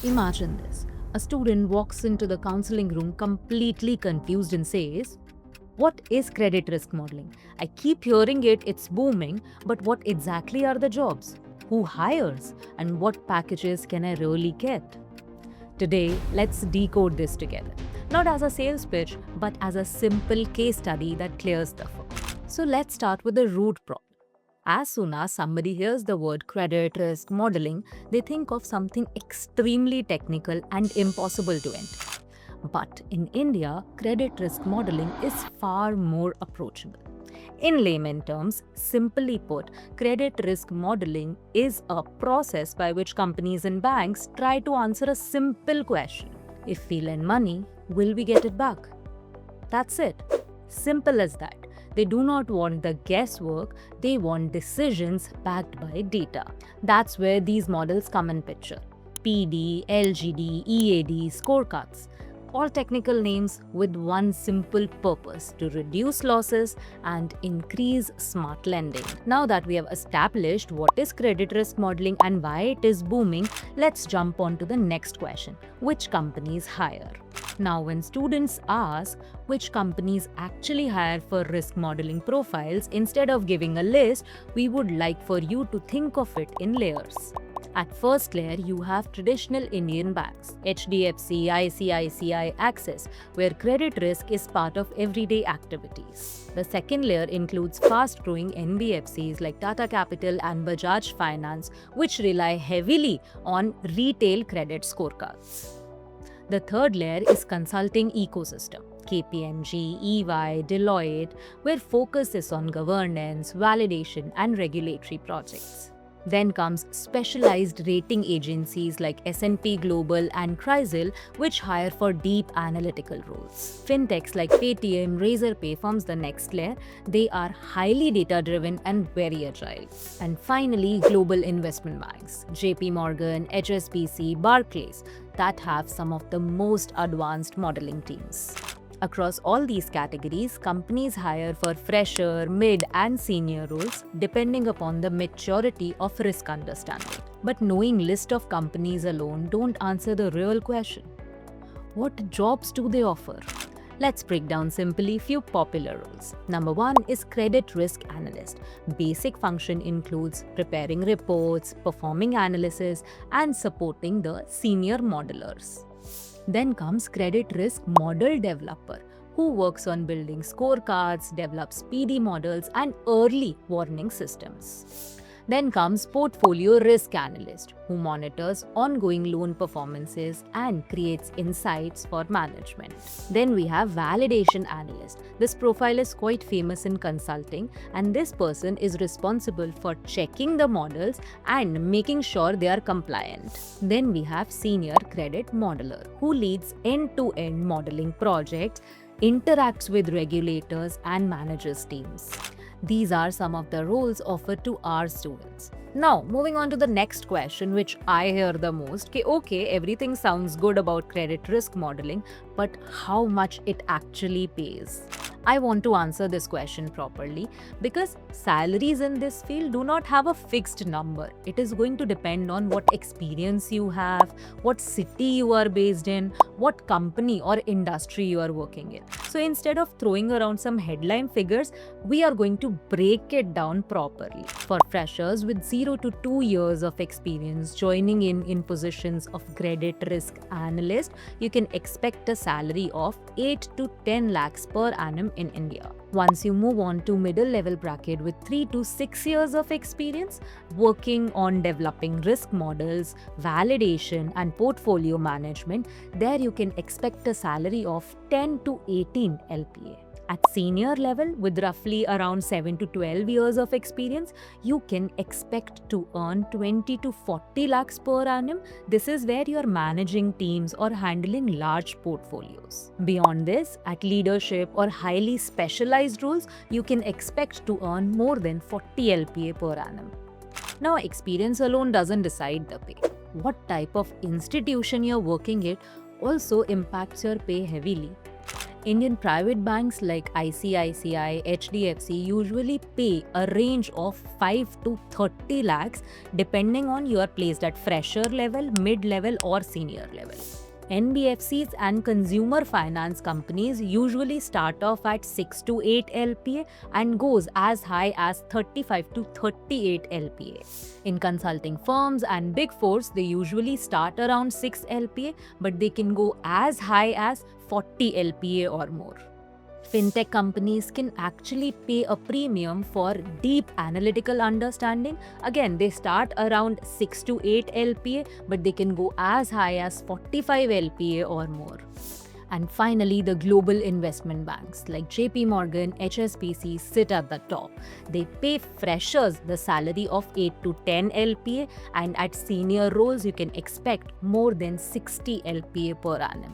Imagine this. A student walks into the counseling room completely confused and says, "What is credit risk modeling? I keep hearing it's booming, but what exactly are the jobs? Who hires? And what packages can I really get?" Today, let's decode this together. Not as a sales pitch, but as a simple case study that clears the fog. So let's start with the root problem. As soon as somebody hears the word credit risk modeling, they think of something extremely technical and impossible to enter. But in India, credit risk modeling is far more approachable. In layman terms, simply put, credit risk modeling is a process by which companies and banks try to answer a simple question. If we lend money, will we get it back? That's it. Simple as that. They do not want the guesswork, they want decisions backed by data. That's where these models come in picture. PD, LGD, EAD, scorecards. All technical names with one simple purpose: to reduce losses and increase smart lending. Now that we have established what is credit risk modeling and why it is booming, let's jump on to the next question: which companies hire? Now, when students ask which companies actually hire for risk modeling profiles, instead of giving a list, we would like for you to think of it in layers. At first layer, you have traditional Indian banks, HDFC, ICICI, Axis, where credit risk is part of everyday activities. The second layer includes fast-growing NBFCs like Tata Capital and Bajaj Finance, which rely heavily on retail credit scorecards. The third layer is consulting ecosystem. KPMG, EY, Deloitte, where focus is on governance, validation, and regulatory projects. Then comes specialized rating agencies like S&P Global and CRISIL, which hire for deep analytical roles. Fintechs like Paytm, Razorpay forms the next layer. They are highly data-driven and very agile. And finally, global investment banks, JP Morgan, HSBC, Barclays, that have some of the most advanced modeling teams. Across all these categories, companies hire for fresher, mid, and senior roles depending upon the maturity of risk understanding. But knowing list of companies alone don't answer the real question. What jobs do they offer? Let's break down simply few popular roles. Number 1 is credit risk analyst. Basic function includes preparing reports, performing analysis, and supporting the senior modelers. Then comes credit risk model developer, who works on building scorecards, develops PD models, and early warning systems. Then comes portfolio risk analyst, who monitors ongoing loan performances and creates insights for management. Then we have validation analyst. This profile is quite famous in consulting, and this person is responsible for checking the models and making sure they are compliant. Then we have senior credit modeler, who leads end-to-end modeling projects, interacts with regulators, and manages teams. These are some of the roles offered to our students. Now, moving on to the next question, which I hear the most, okay, everything sounds good about credit risk modeling, but how much it actually pays? I want to answer this question properly because salaries in this field do not have a fixed number. It is going to depend on what experience you have, what city you are based in, what company or industry you are working in. So instead of throwing around some headline figures, we are going to break it down properly. For freshers with 0 to 2 years of experience joining in positions of credit risk analyst, you can expect a salary of 8 to 10 lakhs per annum in India. Once you move on to middle level bracket with 3 to 6 years of experience working on developing risk models, validation, and portfolio management, there you can expect a salary of 10 to 18 LPA. At senior level, with roughly around 7 to 12 years of experience, you can expect to earn 20 to 40 lakhs per annum. This is where you are managing teams or handling large portfolios. Beyond this, at leadership or highly specialized roles, you can expect to earn more than 40 LPA per annum. Now, experience alone doesn't decide the pay. What type of institution you're working at also impacts your pay heavily. Indian private banks like ICICI, HDFC usually pay a range of 5 to 30 lakhs depending on you are placed at fresher level, mid level or senior level. NBFCs and consumer finance companies usually start off at 6 to 8 LPA and goes as high as 35 to 38 LPA. In consulting firms and big fours, they usually start around 6 LPA, but they can go as high as 40 LPA or more. Fintech companies can actually pay a premium for deep analytical understanding. Again, they start around 6 to 8 LPA, but they can go as high as 45 LPA or more. And finally, the global investment banks like JP Morgan, HSBC sit at the top. They pay freshers the salary of 8 to 10 LPA, and at senior roles, you can expect more than 60 LPA per annum.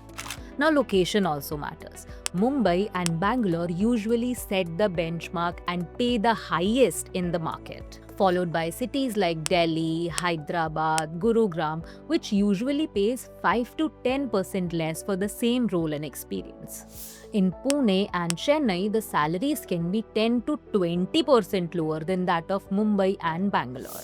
Now, location also matters. Mumbai and Bangalore usually set the benchmark and pay the highest in the market, followed by cities like Delhi, Hyderabad, Gurugram, which usually pays 5 to 10% less for the same role and experience. In Pune and Chennai, the salaries can be 10 to 20% lower than that of Mumbai and Bangalore.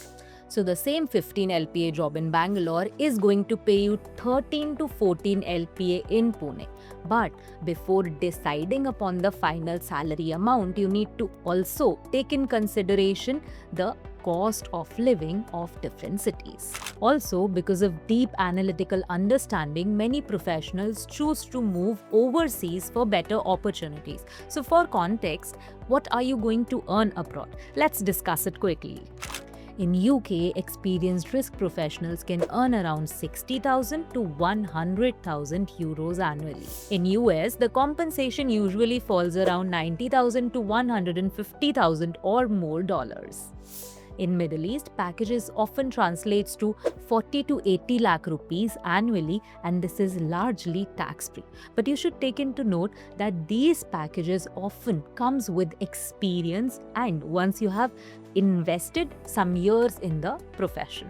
So the same 15 LPA job in Bangalore is going to pay you 13 to 14 LPA in Pune. But before deciding upon the final salary amount, you need to also take in consideration the cost of living of different cities. Also, because of deep analytical understanding, many professionals choose to move overseas for better opportunities. So for context, what are you going to earn abroad? Let's discuss it quickly. In UK, experienced risk professionals can earn around 60,000 to 100,000 euros annually. In US, the compensation usually falls around 90,000 to 150,000 or more dollars. In Middle East, packages often translates to 40 to 80 lakh rupees annually, and this is largely tax-free. But you should take into note that these packages often comes with experience and once you have invested some years in the profession.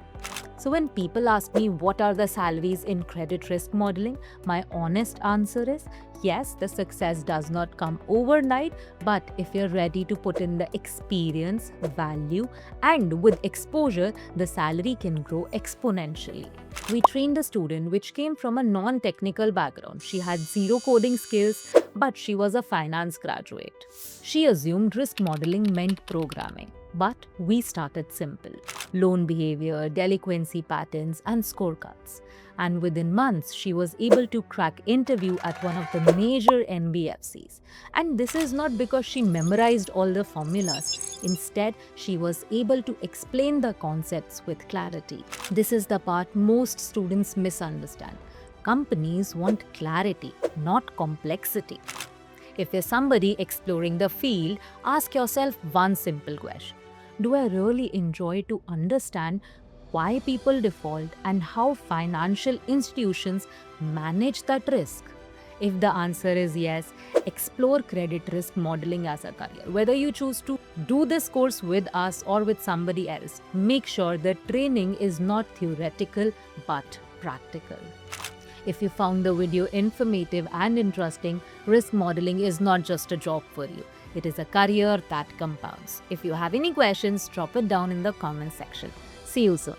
So when people ask me what are the salaries in credit risk modeling, my honest answer is yes, the success does not come overnight, but if you're ready to put in the experience, value, and with exposure, the salary can grow exponentially. We trained a student which came from a non-technical background. She had zero coding skills, but she was a finance graduate. She assumed risk modeling meant programming. But we started simple: loan behavior, delinquency patterns, and scorecards. And within months, she was able to crack interview at one of the major NBFCs. And this is not because she memorized all the formulas. Instead, she was able to explain the concepts with clarity. This is the part most students misunderstand. Companies want clarity, not complexity. If you're somebody exploring the field, ask yourself one simple question. Do I really enjoy to understand why people default and how financial institutions manage that risk? If the answer is yes, explore credit risk modeling as a career. Whether you choose to do this course with us or with somebody else, make sure the training is not theoretical but practical. If you found the video informative and interesting, risk modeling is not just a job for you. It is a career that compounds. If you have any questions, drop it down in the comment section. See you soon.